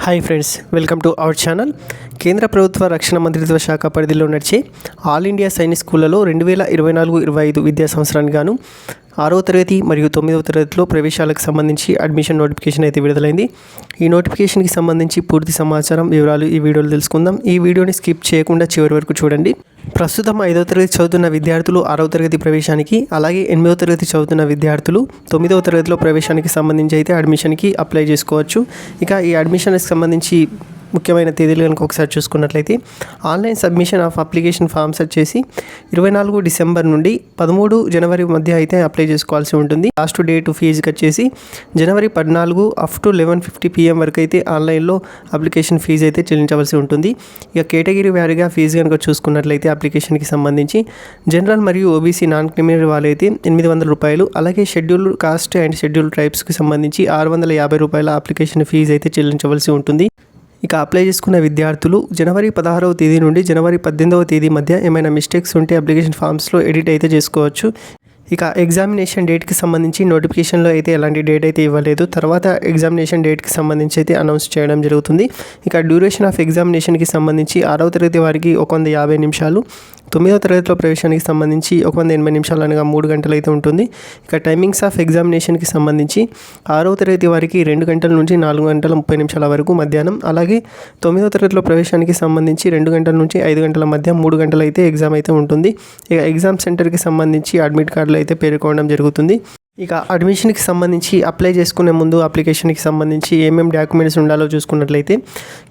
Hi friends, welcome to our channel. కేంద్ర ప్రభుత్వ రక్షణ మంత్రిత్వ శాఖ పరిధిలో నడిచే ఆల్ ఇండియా సైనిక్ స్కూళ్లలో 2024-25 విద్యా సంవత్సరానికి గాను 6వ తరగతి మరియు 9వ తరగతిలో ప్రవేశాలకు సంబంధించి అడ్మిషన్ నోటిఫికేషన్ అయితే విడుదలైంది. ఈ నోటిఫికేషన్కి సంబంధించి పూర్తి సమాచారం వివరాలు ఈ వీడియోలో తెలుసుకుందాం. ఈ వీడియోని స్కిప్ చేయకుండా చివరి వరకు చూడండి. ప్రస్తుతం 5వ తరగతి చదువుతున్న విద్యార్థులు 6వ తరగతి ప్రవేశానికి, అలాగే 8వ తరగతి చదువుతున్న విద్యార్థులు 9వ తరగతిలో ప్రవేశానికి సంబంధించి అయితే అడ్మిషన్కి అప్లై చేసుకోవచ్చు. ఇక ఈ అడ్మిషన్కి సంబంధించి ముఖ్యమైన తేదీలు కనుక ఒకసారి చూసుకున్నట్లయితే online submission of application forms వచ్చేసి 24 డిసెంబర్ నుండి 13 జనవరి మధ్య అయితే అప్లై చేసుకోవాల్సి ఉంటుంది. లాస్ట్ డేట్ ఫీజుకి వచ్చేసి జనవరి 14 అప్ టు 11:50 PM వరకు అయితే ఆన్లైన్లో అప్లికేషన్ ఫీజు అయితే చెల్లించవలసి ఉంటుంది. ఇక కేటగిరీ వారీగా ఫీజు కనుక చూసుకున్నట్లయితే అప్లికేషన్కి సంబంధించి జనరల్ మరియు ఓబీసీ నాన్ క్రిమినల్ వాళ్ళైతే 800 రూపాయలు, అలాగే షెడ్యూల్డ్ కాస్ట్ అండ్ షెడ్యూల్డ్ ట్రైబ్స్కి సంబంధించి 650 రూపాయల అప్లికేషన్ ఫీజు అయితే చెల్లించవలసి ఉంటుంది. ఇక అప్లై చేసుకున్న విద్యార్థులు జనవరి 16వ తేదీ నుండి జనవరి 18వ తేదీ మధ్య ఏమైనా మిస్టేక్స్ ఉంటే అప్లికేషన్ ఫామ్స్లో ఎడిట్ అయితే చేసుకోవచ్చు. ఇక ఎగ్జామినేషన్ డేట్కి సంబంధించి నోటిఫికేషన్లో అయితే ఎలాంటి డేట్ అయితే ఇవ్వలేదు. తర్వాత ఎగ్జామినేషన్ డేట్కి సంబంధించి అయితే అనౌన్స్ చేయడం జరుగుతుంది. ఇక డ్యూరేషన్ ఆఫ్ ఎగ్జామినేషన్కి సంబంధించి 6వ తరగతి వారికి 150 నిమిషాలు, 9వ తరగతిలో ప్రవేశానికి సంబంధించి 180 నిమిషాలు అనగా 3 గంటలు అయితే ఉంటుంది. ఇక టైమింగ్స్ ఆఫ్ ఎగ్జామినేషన్కి సంబంధించి 6వ తరగతి వారికి 2 గంటల నుంచి 4 గంటల 30 నిమిషాల వరకు మధ్యాహ్నం, అలాగే 9వ తరగతిలో ప్రవేశానికి సంబంధించి 2 గంటల నుంచి 5 గంటల మధ్య 3 గంటలు అయితే ఎగ్జామ్ అయితే ఉంటుంది. ఇక ఎగ్జామ్ సెంటర్కి సంబంధించి అడ్మిట్ కార్డులు అయితే పేర్కొనడం జరుగుతుంది. ఇక అడ్మిషన్కి సంబంధించి అప్లై చేసుకునే ముందు అప్లికేషన్కి సంబంధించి ఏమేమి డాక్యుమెంట్స్ ఉండాలో చూసుకున్నట్లయితే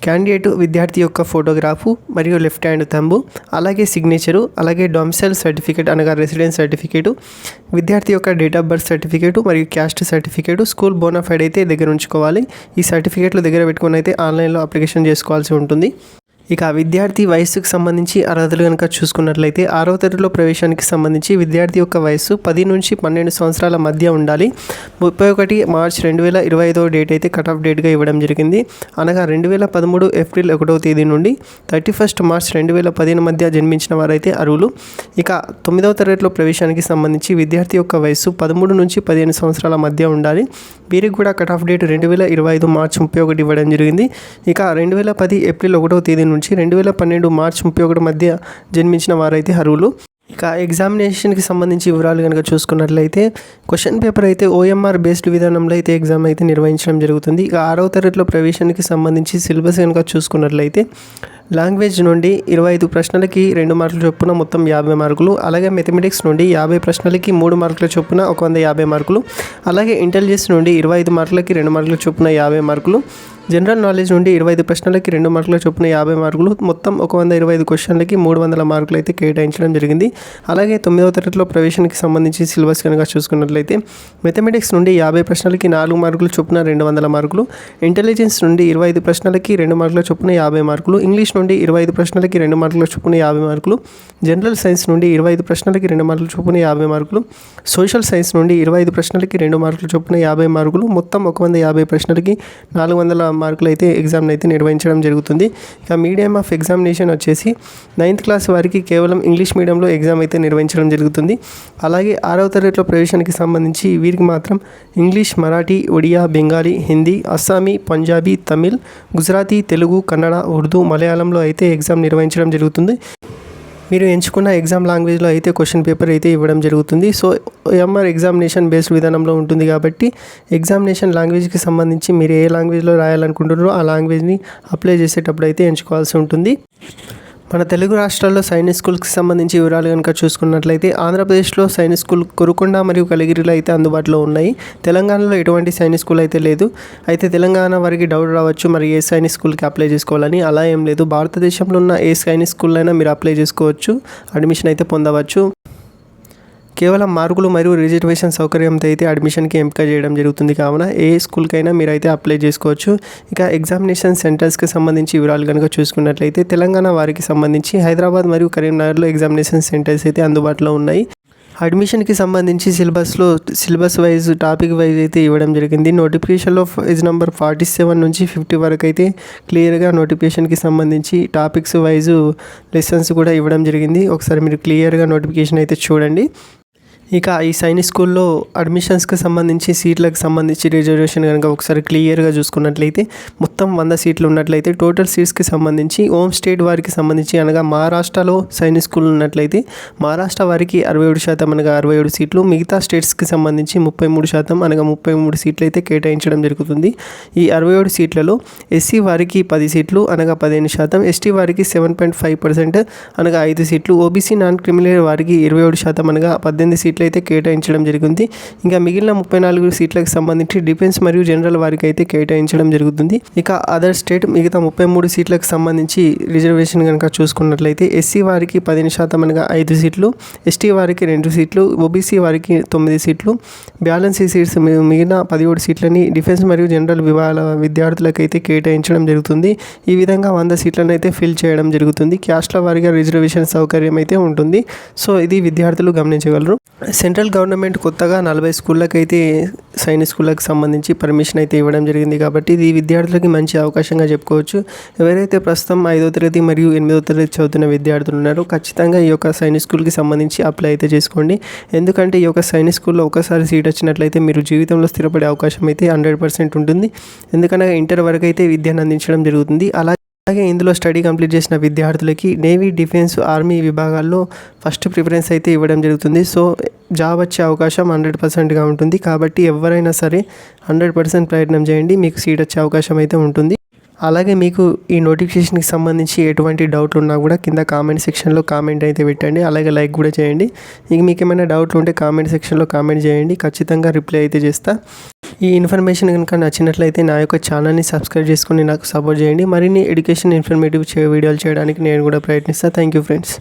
క్యాండిడేట్ విద్యార్థి యొక్క ఫోటోగ్రాఫు మరియు లెఫ్ట్ హ్యాండ్ థంబు, అలాగే సిగ్నేచరు, అలాగే డొమిసైల్ సర్టిఫికేట్ అనగా రెసిడెన్స్ సర్టిఫికేటు, విద్యార్థి యొక్క డేట్ ఆఫ్ బర్త్ సర్టిఫికేటు మరియు క్యాస్ట్ సర్టిఫికేటు, స్కూల్ బోనాఫైడ్ అయితే దగ్గర ఉంచుకోవాలి. ఈ సర్టిఫికేట్లు దగ్గర పెట్టుకుని అయితే ఆన్లైన్లో అప్లికేషన్ చేసుకోవాల్సి ఉంటుంది. ఇక విద్యార్థి వయస్సుకు సంబంధించి అర్హతలు కనుక చూసుకున్నట్లయితే 6వ తరగతిలో ప్రవేశానికి సంబంధించి విద్యార్థి యొక్క వయస్సు 10 నుంచి 12 సంవత్సరాల మధ్య ఉండాలి. 31 మార్చ్ 2025 డేట్ అయితే కట్ ఆఫ్ డేట్గా ఇవ్వడం జరిగింది. అనగా 2013 ఏప్రిల్ 1వ తేదీ నుండి 31 మార్చ్ 2015 మధ్య జన్మించిన వారైతే అర్హులు. ఇక 9వ తరగతిలో ప్రవేశానికి సంబంధించి విద్యార్థి యొక్క వయస్సు 13 నుంచి 15 సంవత్సరాల మధ్య ఉండాలి. వీరికి కూడా కట్ ఆఫ్ డేట్ 2025 మార్చ్ 31 ఇవ్వడం జరిగింది. ఇక 2010 ఏప్రిల్ 1వ తేదీ నుంచి 2012 మార్చ్ 31 మధ్య జన్మించిన వారైతే అర్హులు. ఇక ఎగ్జామినేషన్కి సంబంధించి వివరాలు కనుక చూసుకున్నట్లయితే క్వశ్చన్ పేపర్ అయితే OMR బేస్డ్ విధానంలో అయితే ఎగ్జామ్ అయితే నిర్వహించడం జరుగుతుంది. ఇక 6వ తరగతిలో ప్రవేశానికి సంబంధించి సిలబస్ కనుక చూసుకున్నట్లయితే లాంగ్వేజ్ నుండి 25 ప్రశ్నలకి 2 మార్కుల చొప్పున మొత్తం 50 మార్కులు, అలాగే మ్యాథమెటిక్స్ నుండి 50 ప్రశ్నలకి 3 మార్కుల చొప్పున 150 మార్కులు, అలాగే ఇంటెలిజెన్స్ నుండి 25 మార్కులకి 2 మార్కుల చొప్పున 50 మార్కులు, జనరల్ నాలెడ్జ్ నుండి 25 ప్రశ్నలకి 2 మార్కుల చొప్పున 50 మార్కులు, మొత్తం 125 క్వశ్చన్లకి 300 మార్కులు అయితే కేటాయించడం జరిగింది. అలాగే 9వ తరగతిలో ప్రవేశానికి సంబంధించి సిలబస్ కనుక చూసుకున్నట్లయితే మ్యాథమెటిక్స్ నుండి 50 ప్రశ్నలకి 4 మార్కుల చొప్పున 200 మార్కులు, ఇంటెలిజెన్స్ నుండి 25 ప్రశ్నలకి 2 మార్కుల చొప్పున 50 మార్కులు, ఇంగ్లీష్ నుండి 25 ప్రశ్నలకి 2 మార్కుల చొప్పున 50 మార్కులు, జనరల్ సైన్స్ నుండి 25 ప్రశ్నలకి 2 మార్కుల చొప్పున 50 మార్కులు, సోషల్ సైన్స్ నుండి 25 ప్రశ్నలకి 2 మార్కుల చొప్పున 50 మార్కులు, మొత్తం 150 ప్రశ్నలకి 400 మార్కులు అయితే ఎగ్జామ్ అయితే నిర్వహించడం జరుగుతుంది. ఇక మీడియం ఆఫ్ ఎగ్జామినేషన్ వచ్చేసి 9th క్లాస్ వారికి కేవలం ఇంగ్లీష్ మీడియంలో ఎగ్జామ్ అయితే నిర్వహించడం జరుగుతుంది. అలాగే 6వ తరగతిలో ప్రవేశానికి సంబంధించి వీరికి మాత్రం ఇంగ్లీష్, మరాఠీ, ఒడియా, బెంగాలీ, హిందీ, అస్సామీ, పంజాబీ, తమిళ్, గుజరాతీ, తెలుగు, కన్నడ, ఉర్దూ, మలయాళంలో అయితే ఎగ్జామ్ నిర్వహించడం జరుగుతుంది. మీరు ఎంచుకున్న ఎగ్జామ్ లాంగ్వేజ్లో అయితే క్వశ్చన్ పేపర్ అయితే ఇవ్వడం జరుగుతుంది. సో OMR ఎగ్జామినేషన్ బేస్డ్ విధానంలో ఉంటుంది కాబట్టి ఎగ్జామినేషన్ లాంగ్వేజ్కి సంబంధించి మీరు ఏ లాంగ్వేజ్లో రాయాలనుకుంటున్నారో ఆ లాంగ్వేజ్ని అప్లై చేసేటప్పుడు అయితే ఎంచుకోవాల్సి ఉంటుంది. మన తెలుగు రాష్ట్రాల్లో సైనిక్ స్కూల్కి సంబంధించి వివరాలు కనుక చూసుకున్నట్లయితే ఆంధ్రప్రదేశ్లో సైనిక్ స్కూల్ కొరుకొండ మరియు కలిగిరిలో అయితే అందుబాటులో ఉన్నాయి. తెలంగాణలో ఎటువంటి సైనిక్ స్కూల్ అయితే లేదు. అయితే తెలంగాణ వారికి డౌట్ రావచ్చు, మరి ఏ సైనిక్ స్కూల్కి అప్లై చేసుకోవాలని. అలా ఏం లేదు, భారతదేశంలో ఉన్న ఏ సైనిక్ స్కూల్ అయినా మీరు అప్లై చేసుకోవచ్చు, అడ్మిషన్ అయితే పొందవచ్చు. కేవలం మార్కులు మరియు రిజర్వేషన్ సౌకర్యంతో అయితే అడ్మిషన్కి ఎంపిక చేయడం జరుగుతుంది. కావున ఏ స్కూల్కైనా మీరు అయితే అప్లై చేసుకోవచ్చు. ఇక ఎగ్జామినేషన్ సెంటర్స్కి సంబంధించి వివరాలు కనుక చూసుకున్నట్లయితే తెలంగాణ వారికి సంబంధించి హైదరాబాద్ మరియు కరీంనగర్లో ఎగ్జామినేషన్ సెంటర్స్ అయితే అందుబాటులో ఉన్నాయి. అడ్మిషన్కి సంబంధించి సిలబస్ వైజ్, టాపిక్ వైజ్ అయితే ఇవ్వడం జరిగింది. నోటిఫికేషన్లో పేజ్ నెంబర్ 47 నుంచి 50 వరకు అయితే క్లియర్గా నోటిఫికేషన్కి సంబంధించి టాపిక్స్ వైజ్ లెసన్స్ కూడా ఇవ్వడం జరిగింది. ఒకసారి మీరు క్లియర్గా నోటిఫికేషన్ అయితే చూడండి. ఇక ఈ సైనిక్ స్కూల్లో అడ్మిషన్స్కి సంబంధించి సీట్లకు సంబంధించి రిజర్వేషన్ కనుక ఒకసారి క్లియర్గా చూసుకున్నట్లయితే మొత్తం 100 సీట్లు ఉన్నట్లయితే టోటల్ సీట్స్కి సంబంధించి హోమ్ స్టేట్ వారికి సంబంధించి అనగా మహారాష్ట్రలో సైనిక్ స్కూల్ ఉన్నట్లయితే మహారాష్ట్ర వారికి 67% అనగా 67 సీట్లు, మిగతా స్టేట్స్కి సంబంధించి 33% అనగా 33 సీట్లు అయితే కేటాయించడం జరుగుతుంది. ఈ 67 సీట్లలో ఎస్సీ వారికి 10 సీట్లు అనగా 15%, ఎస్టీ వారికి 7.5% అనగా 5 సీట్లు, ఓబీసీ నాన్ క్రిమినల్ వారికి 27% అనగా 18 సీట్లు అయితే కేటాయించడం జరిగింది. ఇంకా మిగిలిన 34 సీట్లకు సంబంధించి డిఫెన్స్ మరియు జనరల్ వారికి అయితే కేటాయించడం జరుగుతుంది. ఇక అదర్ స్టేట్ మిగతా 33 సీట్లకు సంబంధించి రిజర్వేషన్ కనుక చూసుకున్నట్లయితే ఎస్సీ వారికి 15% అనగా 5 సీట్లు, ఎస్టీ వారికి 2 సీట్లు, ఓబీసీ వారికి 9 సీట్లు, బ్యాలెన్స్ సీట్స్ మిగిలిన 17 సీట్లని డిఫెన్స్ మరియు జనరల్ విభాగాల విద్యార్థులకు అయితే కేటాయించడం జరుగుతుంది. ఈ విధంగా 100 సీట్లను అయితే ఫిల్ చేయడం జరుగుతుంది. క్యాస్ట్ల వారిగా రిజర్వేషన్ సౌకర్యం అయితే ఉంటుంది. సో ఇది విద్యార్థులు గమనించగలరు. సెంట్రల్ గవర్నమెంట్ కొత్తగా 40 స్కూళ్ళకైతే సైనిక్ స్కూళ్ళకి సంబంధించి పర్మిషన్ అయితే ఇవ్వడం జరిగింది. కాబట్టి ఇది విద్యార్థులకి మంచి అవకాశంగా చెప్పుకోవచ్చు. ఎవరైతే ప్రస్తుతం 5వ తరగతి మరియు 8వ తరగతి చదువుతున్న విద్యార్థులు ఉన్నారో ఖచ్చితంగా ఈ యొక్క సైనిక్ స్కూల్కి సంబంధించి అప్లై అయితే చేసుకోండి. ఎందుకంటే ఈ యొక్క సైనిక్ స్కూల్లో ఒకసారి సీట్ వచ్చినట్లయితే మీరు జీవితంలో స్థిరపడే అవకాశం అయితే 100% ఉంటుంది. ఎందుకంటే ఇంటర్ వరకు అయితే విద్యను అందించడం జరుగుతుంది. అలాగే ఇందులో స్టడీ కంప్లీట్ చేసిన విద్యార్థులకి నేవీ, డిఫెన్స్, ఆర్మీ విభాగాల్లో ఫస్ట్ ప్రిఫరెన్స్ అయితే ఇవ్వడం జరుగుతుంది. సో జాబ్ వచ్చే అవకాశం 100%గా ఉంటుంది. కాబట్టి ఎవరైనా సరే 100% ప్రయత్నం చేయండి, మీకు సీట్ వచ్చే అవకాశం అయితే ఉంటుంది. అలాగే మీకు ఈ నోటిఫికేషన్కి సంబంధించి ఎటువంటి డౌట్లు ఉన్నా కూడా కింద కామెంట్ సెక్షన్లో కామెంట్ అయితే పెట్టండి. అలాగే లైక్ కూడా చేయండి. ఇక మీకు ఏమైనా డౌట్లు ఉంటే కామెంట్ సెక్షన్లో కామెంట్ చేయండి, ఖచ్చితంగా రిప్లై అయితే చేస్తా. ఈ ఇన్ఫర్మేషన్ కనుక నచ్చినట్లయితే నా యొక్క ఛానల్ని సబ్స్క్రైబ్ చేసుకుని నాకు సపోర్ట్ చేయండి. మరిన్ని ఎడ్యుకేషన్ ఇన్ఫర్మేటివ్ వీడియోలు చేయడానికి నేను కూడా ప్రయత్నిస్తాను. Thank you friends.